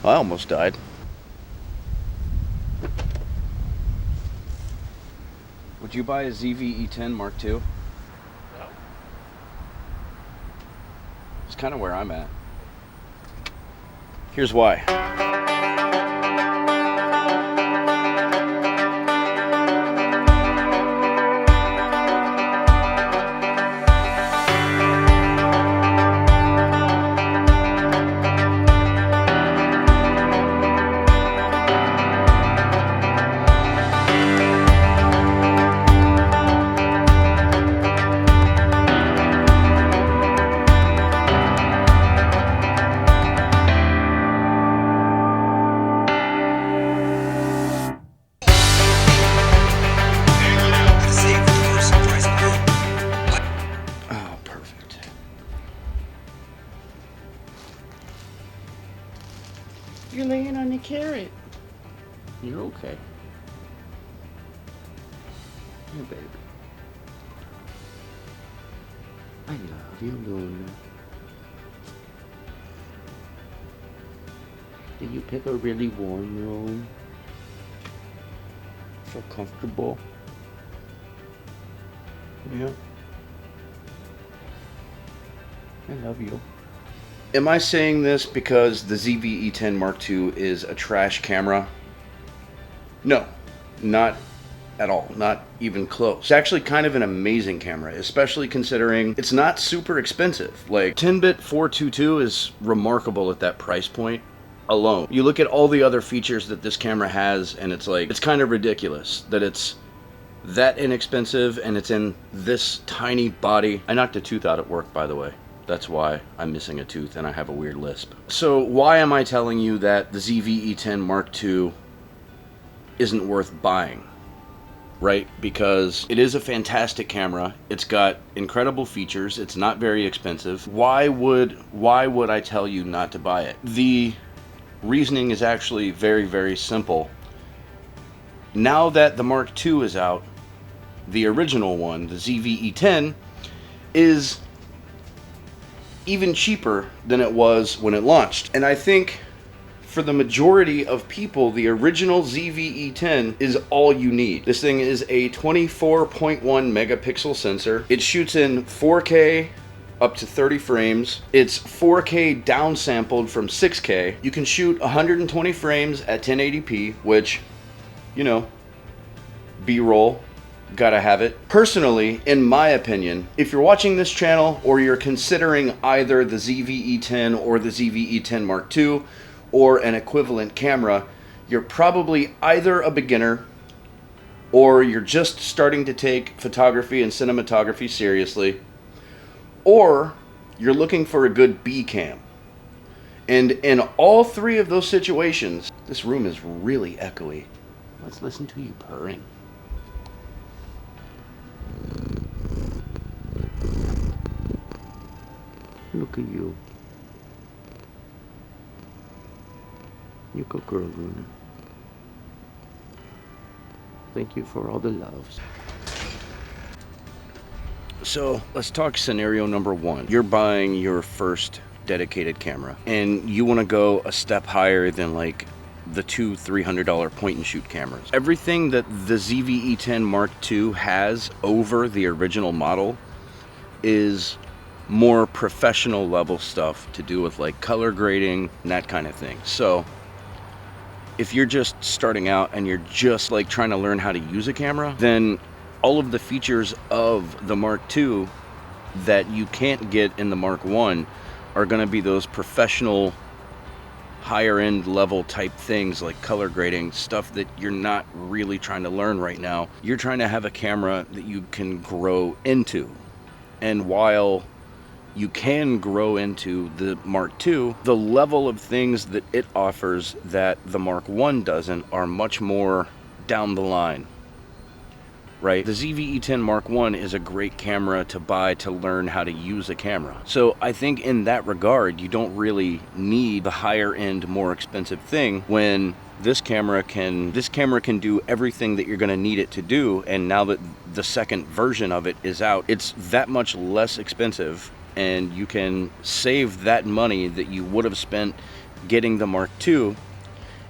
I almost died. Would you buy a ZV E-10 Mark II? No. It's kind of where I'm at. Here's why. Oh, perfect. You're laying on the carrot. You're okay. Hey, baby. I love you, Luna. Did you pick a really warm room? Feel comfortable? Yeah. I love you. Am I saying this because the ZV E-10 Mark II is a trash camera? No, not at all. Not even close. It's actually kind of an amazing camera, especially considering it's not super expensive. Like 10-bit 422 is remarkable at that price point alone. You look at all the other features that this camera has and it's like, it's kind of ridiculous that it's that inexpensive and it's in this tiny body. I knocked a tooth out at work, by the way. That's why I'm missing a tooth and I have a weird lisp. So why am I telling you that the ZV E-10 Mark II isn't worth buying? Right? Because it is a fantastic camera. It's got incredible features. It's not very expensive. Why would I tell you not to buy it? The reasoning is actually very, very simple. Now that the Mark II is out, the original one, the ZV E-10, is even cheaper than it was when it launched. And I think for the majority of people, the original ZV E-10 is all you need. This thing is a 24.1 megapixel sensor. It shoots in 4K up to 30 frames. It's 4K downsampled from 6K. You can shoot 120 frames at 1080p, which, you know, B-roll, gotta have it. Personally, in my opinion, if you're watching this channel or you're considering either the ZV E-10 or the ZV E-10 Mark II or an equivalent camera, you're probably either a beginner or you're just starting to take photography and cinematography seriously, or you're looking for a good B cam. And in all three of those situations, this room is really echoey. Let's listen to you purring. Look at you. You good girl, Luna. Thank you for all the loves. So let's talk scenario number one. You're buying your first dedicated camera and you want to go a step higher than like the $200-300 point and shoot cameras. Everything that the ZV E-10 Mark II has over the original model is more professional level stuff to do with like color grading and that kind of thing. So if you're just starting out and you're just like trying to learn how to use a camera, then all of the features of the Mark II that you can't get in the Mark I are going to be those professional higher end level type things like color grading, stuff that you're not really trying to learn right now. You're trying to have a camera that you can grow into. And while you can grow into the Mark II, the level of things that it offers that the Mark I doesn't are much more down the line. Right? The ZV E-10 Mark I is a great camera to buy to learn how to use a camera. So I think in that regard, you don't really need the higher end, more expensive thing when this camera can do everything that you're going to need it to do. And now that the second version of it is out, it's that much less expensive and you can save that money that you would have spent getting the Mark II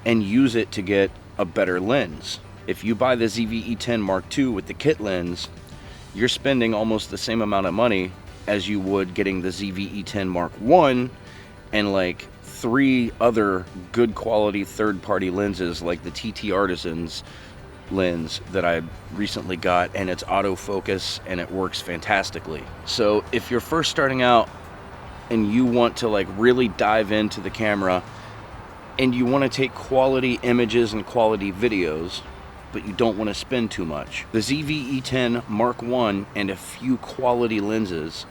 and use it to get a better lens. If you buy the ZV E-10 Mark II with the kit lens, you're spending almost the same amount of money as you would getting the ZV E-10 Mark I and like 3 other good quality third-party lenses like the TT Artisans lens that I recently got, and it's autofocus and it works fantastically. So if you're first starting out and you want to like really dive into the camera and you want to take quality images and quality videos, but you don't want to spend too much, the ZV E-10 Mark I and a few quality lenses,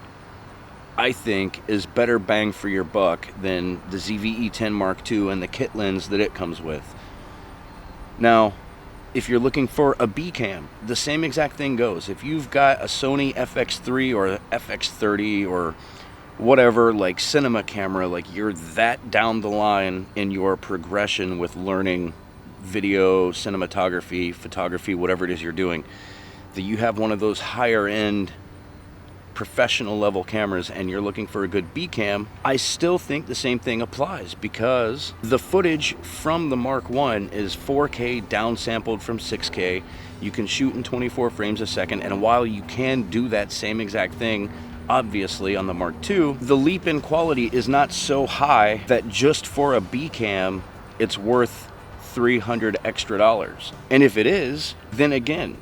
I think, is better bang for your buck than the ZV E-10 Mark II and the kit lens that it comes with. Now, if you're looking for a B cam, the same exact thing goes. If you've got a Sony FX3 or FX30 or whatever, like cinema camera, like you're that down the line in your progression with learning video, cinematography, photography, whatever it is you're doing, that you have one of those higher end professional level cameras and you're looking for a good B cam, I still think the same thing applies, because the footage from the Mark I is 4K downsampled from 6K. You can shoot in 24 frames a second, and while you can do that same exact thing obviously on the Mark II, the leap in quality is not so high that just for a B cam it's worth $300 extra. And if it is, then again,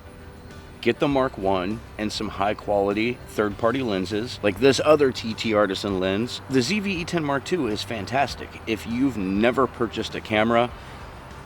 get the Mark I and some high quality third-party lenses like this other TT Artisan lens. The ZV E-10 Mark II is fantastic. If you've never purchased a camera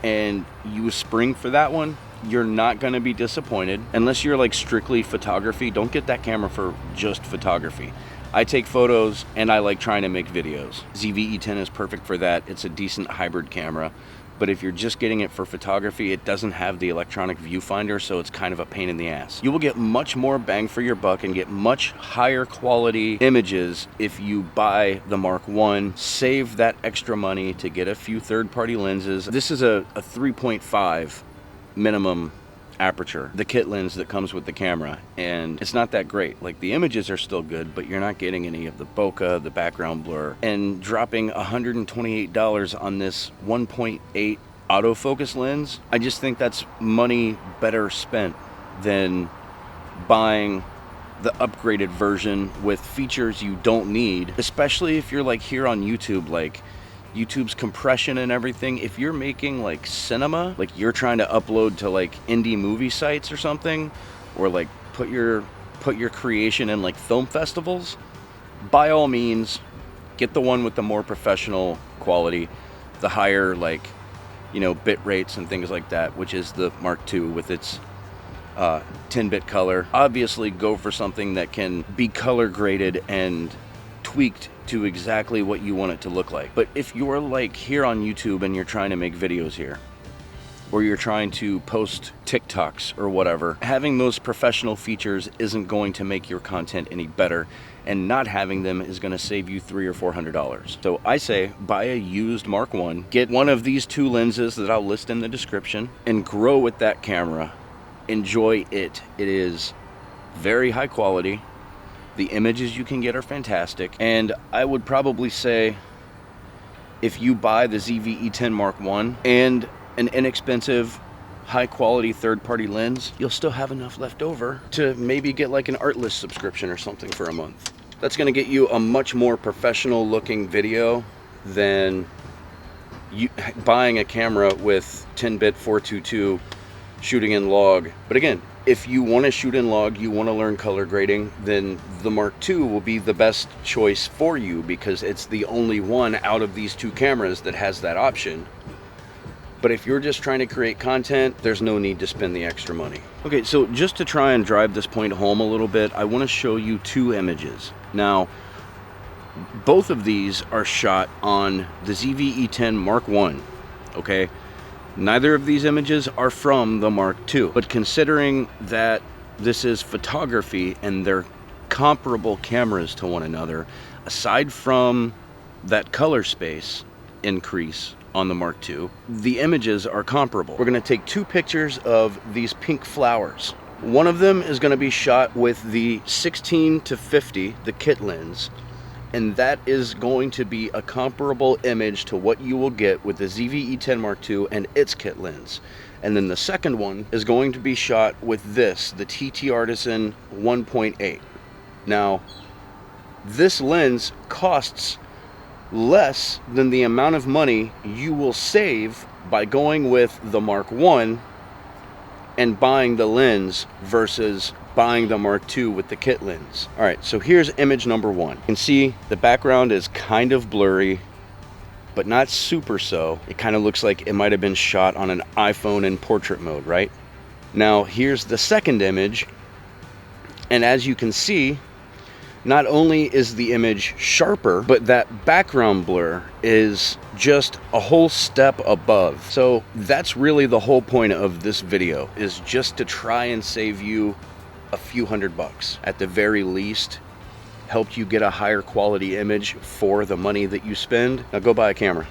and you spring for that one, you're not going to be disappointed. Unless you're like strictly photography, don't get that camera for just photography. I take photos and I like trying to make videos. ZV E-10 is perfect for that. It's a decent hybrid camera. But if you're just getting it for photography, it doesn't have the electronic viewfinder, so it's kind of a pain in the ass. You will get much more bang for your buck and get much higher quality images if you buy the Mark I. Save that extra money to get a few third-party lenses. This is a 3.5 minimum aperture, the kit lens that comes with the camera, and it's not that great. Like, the images are still good, but you're not getting any of the bokeh, the background blur. And dropping $128 on this 1.8 autofocus lens, I just think that's money better spent than buying the upgraded version with features you don't need, especially if you're like here on YouTube, like YouTube's compression and everything. If you're making like cinema, like you're trying to upload to like indie movie sites or something, or like put your creation in like film festivals, by all means get the one with the more professional quality, the higher, like, you know, bit rates and things like that, which is the Mark II with its 10-bit color. Obviously go for something that can be color graded and tweaked to exactly what you want it to look like. But if you're like here on YouTube and you're trying to make videos here, or you're trying to post TikToks or whatever, having those professional features isn't going to make your content any better, and not having them is going to save you $300 or $400. So I say buy a used Mark I, get one of these 2 lenses that I'll list in the description, and grow with that camera. Enjoy it. It is very high quality. The images you can get are fantastic, and I would probably say if you buy the ZV E-10 Mark I and an inexpensive, high-quality third-party lens, you'll still have enough left over to maybe get like an Artlist subscription or something for a month. That's going to get you a much more professional-looking video than you buying a camera with 10-bit 422 shooting in log. But again, if you want to shoot in log, you want to learn color grading, then the Mark II will be the best choice for you, because it's the only one out of these 2 cameras that has that option. But if you're just trying to create content, there's no need to spend the extra money. Okay, so just to try and drive this point home a little bit, I want to show you 2 images. Now, both of these are shot on the ZV E-10 Mark I, okay? Neither of these images are from the Mark II, but considering that this is photography and they're comparable cameras to one another, aside from that color space increase on the Mark II, the images are comparable. We're going to take 2 pictures of these pink flowers. One of them is going to be shot with the 16 to 50, the kit lens, And that is going to be a comparable image to what you will get with the ZV E-10 Mark II and its kit lens. And then the second one is going to be shot with this, the TT Artisan 1.8. Now, this lens costs less than the amount of money you will save by going with the Mark I and buying the lens versus buying the Mark II with the kit lens. All right, so here's image number one. You can see the background is kind of blurry, but not super so. It kind of looks like it might have been shot on an iPhone in portrait mode, right? Now, here's the second image, and as you can see, not only is the image sharper, but that background blur is just a whole step above. So that's really the whole point of this video, is just to try and save you a few $100. At the very least, help you get a higher quality image for the money that you spend. Now go buy a camera.